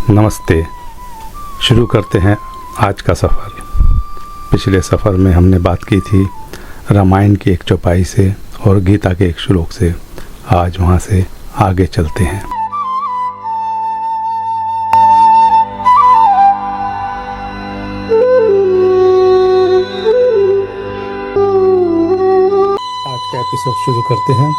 नमस्ते। शुरू करते हैं आज का सफ़र। पिछले सफ़र में हमने बात की थी रामायण की एक चौपाई से और गीता के एक श्लोक से। आज वहाँ से आगे चलते हैं। आज का एपिसोड शुरू करते हैं।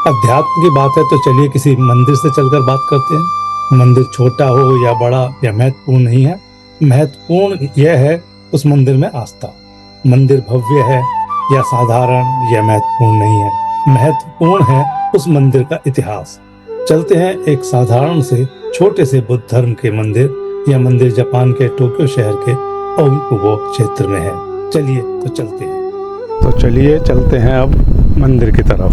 अध्यात्म की बात है तो चलिए किसी मंदिर से चलकर बात करते हैं। मंदिर छोटा हो या बड़ा या महत्वपूर्ण नहीं है, महत्वपूर्ण यह है उस मंदिर में आस्था। मंदिर भव्य है या साधारण यह महत्वपूर्ण नहीं है, महत्वपूर्ण है उस मंदिर का इतिहास। चलते हैं एक साधारण से छोटे से बुद्ध धर्म के मंदिर। यह मंदिर जापान के टोक्यो शहर के ओगिकुबो क्षेत्र में है। चलिए चलते हैं अब मंदिर की तरफ।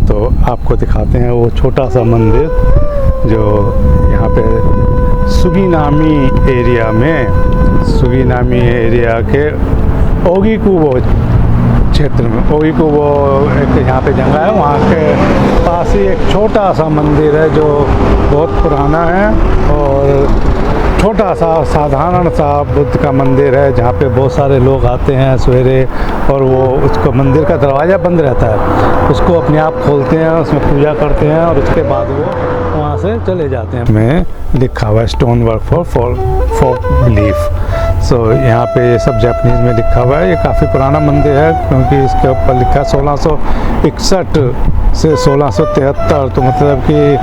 तो आपको दिखाते हैं वो छोटा सा मंदिर जो यहाँ पे सुगिनामी एरिया के ओगिकुबो क्षेत्र में, ओगिकुबो एक यहाँ पे जगह है, वहाँ के पास ही एक छोटा सा मंदिर है जो बहुत पुराना है और छोटा सा साधारण सा बुद्ध का मंदिर है जहाँ पे बहुत सारे लोग आते हैं सवेरे और वो उसको मंदिर का दरवाज़ा बंद रहता है, उसको अपने आप खोलते हैं, उसमें पूजा करते हैं और उसके बाद वो वहाँ से चले जाते हैं। में लिखा हुआ है स्टोन वर्क फॉर बिलीफ। सो यहाँ पे ये सब जापानीज़ में लिखा हुआ है। ये काफ़ी पुराना मंदिर है क्योंकि इसके ऊपर लिखा है 1661 से 1673, तो मतलब कि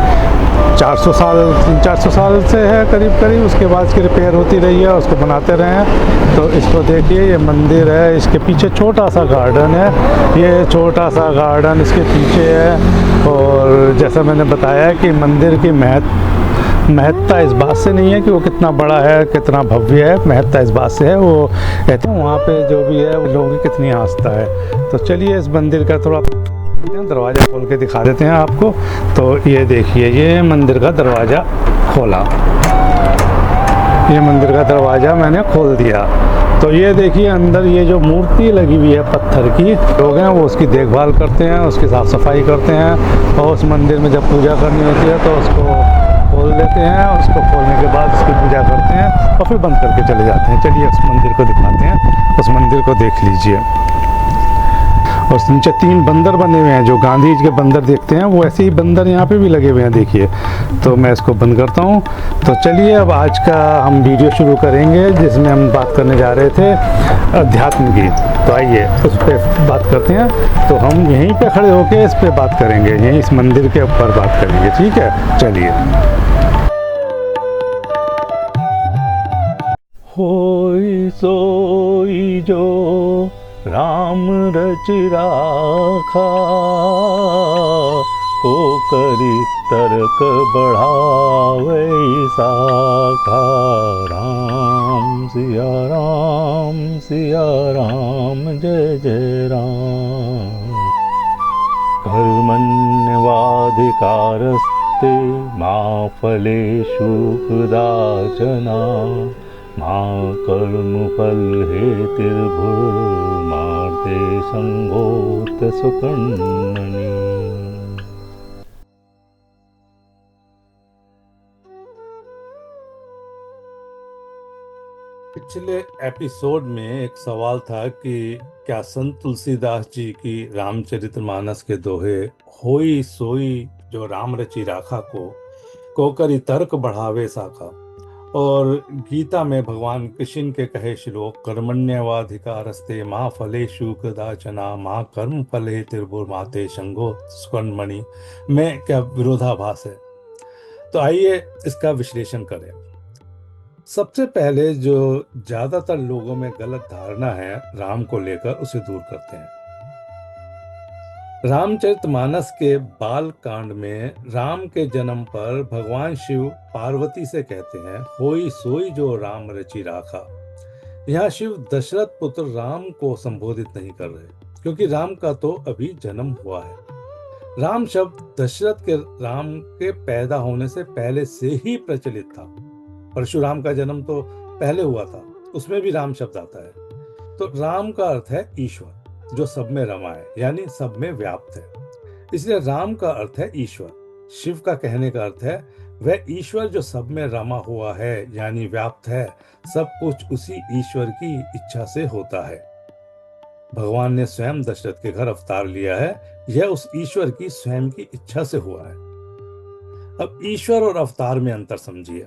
300-400 साल से है करीब। उसके बाद इसकी रिपेयर होती रही है, उसको बनाते रहे हैं। तो इसको देखिए, ये मंदिर है, इसके पीछे छोटा सा गार्डन है। ये छोटा सा गार्डन इसके पीछे है और जैसा मैंने बताया कि मंदिर की महत्ता इस बात से नहीं है कि वो कितना बड़ा है, कितना भव्य है। महत्ता इस बात से है वो कहते हैं वहाँ पे जो भी है वो लोगों की कितनी आस्था है। तो चलिए इस मंदिर का थोड़ा दरवाज़ा खोल के दिखा देते हैं आपको। तो ये देखिए, ये मंदिर का दरवाज़ा खोला, ये मंदिर का दरवाज़ा मैंने खोल दिया। तो ये देखिए अंदर ये जो मूर्ति लगी हुई है पत्थर की, लोग हैं वो उसकी देखभाल करते हैं, उसकी साफ़ सफाई करते हैं और उस मंदिर में जब पूजा करनी होती है तो उसको खोल देते हैं। उसको खोलने के बाद उसकी पूजा करते हैं और फिर बंद करके चले जाते हैं। चलिए उस मंदिर को दिखाते हैं, उस मंदिर को देख लीजिए। और नीचे 3 बंदर बने हुए हैं, जो गांधी जी के बंदर देखते हैं वो ऐसे ही बंदर यहाँ पे भी लगे हुए हैं, देखिए। तो मैं इसको बंद करता हूँ। तो चलिए अब आज का हम वीडियो शुरू करेंगे जिसमें हम बात करने जा रहे थे अध्यात्म की। तो आइए उस पर बात करते हैं। तो हम यहीं पे खड़े होकर इस पर बात करेंगे, यहीं इस मंदिर के ऊपर बात करेंगे, ठीक है। चलिए। होई सोई जो राम रच राखा, को करी तर्क बढ़ावे साखा। राम सिया राम जय जय राम। कर्मण्यवाधिकारस्ते मा फलेषु कदाचन, मा कर्मफल हेतिर्भुर्मार्ते संगोत सुकर्मणि। पिछले एपिसोड में एक सवाल था कि क्या संत तुलसीदास जी की रामचरितमानस के दोहे होई सोई जो राम रचि राखा को करी तर्क बढ़ावे साखा, और गीता में भगवान कृष्ण के कहे श्लोक कर्मण्यवाधिकारस्ते मा फलेषु कदाचन मा कर्म फल हेतिर्भुर्माते संगो सुकर्मणि में क्या विरोधाभास है। तो आइए इसका विश्लेषण करें। सबसे पहले जो ज्यादातर लोगों में गलत धारणा है राम को लेकर, उसे दूर करते हैं। रामचरितमानस के बाल कांड में राम के जन्म पर भगवान शिव पार्वती से कहते हैं होई सोई जो राम रचि राखा। यहाँ शिव दशरथ पुत्र राम को संबोधित नहीं कर रहे क्योंकि राम का तो अभी जन्म हुआ है। राम शब्द दशरथ के राम के पैदा होने से पहले से ही प्रचलित था। परशुराम का जन्म तो पहले हुआ था, उसमें भी राम शब्द आता है। तो राम का अर्थ है ईश्वर जो सब में रमा है, यानी सब में व्याप्त है। इसलिए राम का अर्थ है ईश्वर। शिव का कहने का अर्थ है वह ईश्वर जो सब में रमा हुआ है यानी व्याप्त है, सब कुछ उसी ईश्वर की इच्छा से होता है। भगवान ने स्वयं दशरथ के घर अवतार लिया है, यह उस ईश्वर की स्वयं की इच्छा से हुआ है। अब ईश्वर और अवतार में अंतर समझिए।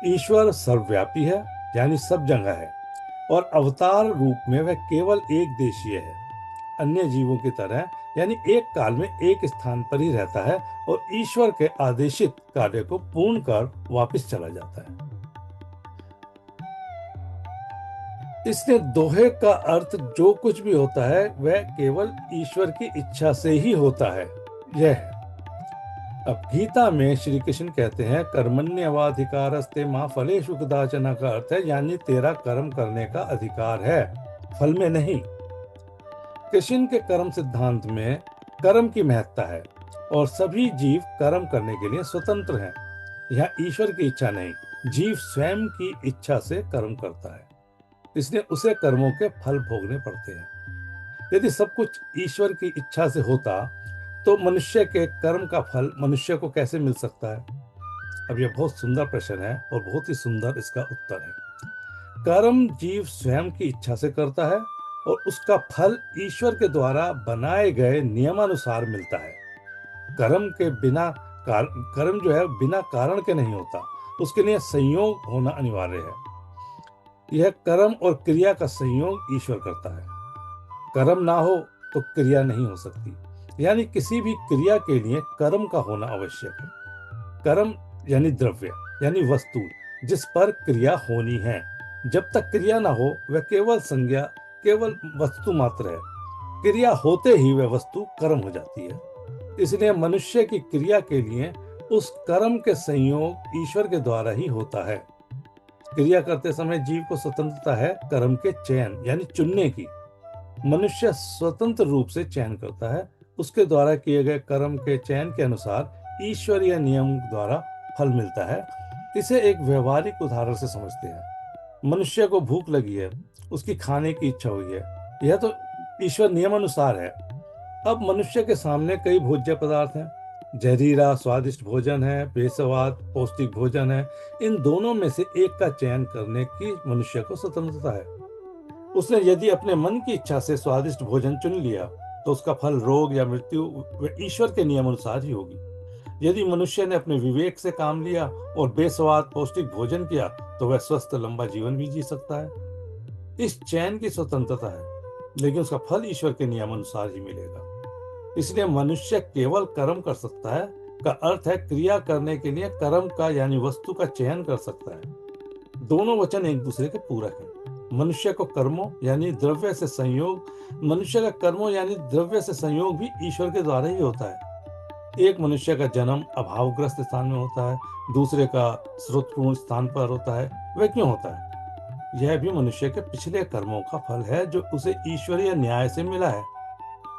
ईश्वर सर्वव्यापी है यानी सब जगह है, और अवतार रूप में वह केवल एक देशीय है, अन्य जीवों की तरह, यानी एक काल में एक स्थान पर ही रहता है और ईश्वर के आदेशित कार्य को पूर्ण कर वापस चला जाता है। इसलिए दोहे का अर्थ जो कुछ भी होता है वह केवल ईश्वर की इच्छा से ही होता है, यह है। अब गीता में श्री कृष्ण कहते हैं कर्मण्येवाधिकारस्ते मा फलेषु कदाचन, का अर्थ है यानी तेरा कर्म करने का अधिकार है, फल में नहीं। कृष्ण के कर्म सिद्धांत में कर्म की महत्ता है और सभी जीव कर्म करने के लिए स्वतंत्र हैं। यह ईश्वर की इच्छा नहीं, जीव स्वयं की इच्छा से कर्म करता है, इसलिए उसे कर्मों के फल भोगने पड़ते हैं। यदि सब कुछ ईश्वर की इच्छा से होता तो मनुष्य के कर्म का फल मनुष्य को कैसे मिल सकता है? अब यह बहुत सुंदर प्रश्न है और बहुत ही सुंदर इसका उत्तर है। कर्म जीव स्वयं की इच्छा से करता है और उसका फल ईश्वर के द्वारा बनाए गए नियमानुसार मिलता है। कर्म जो है बिना कारण के नहीं होता, उसके लिए संयोग होना अनिवार्य है। यह कर्म और क्रिया का संयोग ईश्वर करता है। कर्म ना हो तो क्रिया नहीं हो सकती, यानी किसी भी क्रिया के लिए कर्म का होना आवश्यक है। कर्म यानी द्रव्य यानी वस्तु जिस पर क्रिया होनी है। जब तक क्रिया ना हो वह केवल संज्ञा, केवल वस्तु मात्र है। क्रिया होते ही वह वस्तु कर्म हो जाती है। इसलिए मनुष्य की क्रिया के लिए उस कर्म के संयोग ईश्वर के द्वारा ही होता है। क्रिया करते समय जीव को स्वतंत्रता है कर्म के चयन यानी चुनने की। मनुष्य स्वतंत्र रूप से चयन करता है, उसके द्वारा किए गए कर्म के चयन के अनुसार ईश्वरीय नियम द्वारा फल मिलता है। इसे एक व्यवहारिक उदाहरण से समझते हैं। मनुष्य को भूख लगी है, उसकी खाने की इच्छा हुई है, यह तो ईश्वर नियमानुसार है। अब मनुष्य के सामने कई भोज्य पदार्थ हैं, जहरीला स्वादिष्ट भोजन है, बेस्वाद पौष्टिक भोजन है। इन दोनों में से एक का चयन करने की मनुष्य को स्वतंत्रता है। उसने यदि अपने मन की इच्छा से स्वादिष्ट भोजन चुन लिया तो उसका फल रोग या मृत्यु वह ईश्वर के नियम अनुसार ही होगी। यदि मनुष्य ने अपने विवेक से काम लिया और बेस्वाद पौष्टिक भोजन किया तो वह स्वस्थ लंबा जीवन भी जी सकता है। इस चयन की स्वतंत्रता है, लेकिन उसका फल ईश्वर के नियम अनुसार ही मिलेगा। इसलिए मनुष्य केवल कर्म कर सकता है का अर्थ है क्रिया करने के लिए कर्म का यानी वस्तु का चयन कर सकता है। दोनों वचन एक दूसरे के पूरक हैं। मनुष्य का कर्मों यानी द्रव्य से संयोग भी ईश्वर के द्वारा ही होता है। एक मनुष्य का जन्म अभावग्रस्त स्थान में होता है, दूसरे का स्रोतपूर्ण स्थान पर होता है। वह क्यों होता है? यह भी मनुष्य के पिछले कर्मों का फल है जो उसे ईश्वरीय न्याय से मिला है।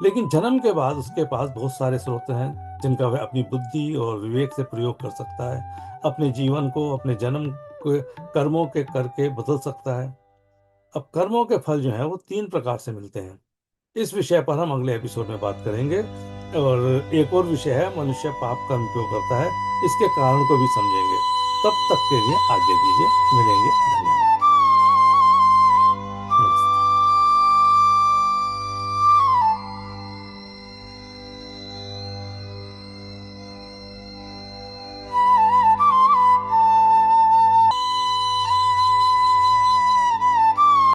लेकिन जन्म के बाद उसके पास बहुत सारे स्रोत हैं जिनका वह अपनी बुद्धि और विवेक से प्रयोग कर सकता है। अपने जीवन को अपने जन्म के कर्मों के करके बदल सकता है। अब कर्मों के फल जो है वो 3 प्रकार से मिलते हैं। इस विषय पर हम अगले एपिसोड में बात करेंगे। और एक और विषय है मनुष्य पाप कर्म क्यों करता है, इसके कारण को भी समझेंगे। तब तक के लिए आज्ञा दीजिए, मिलेंगे।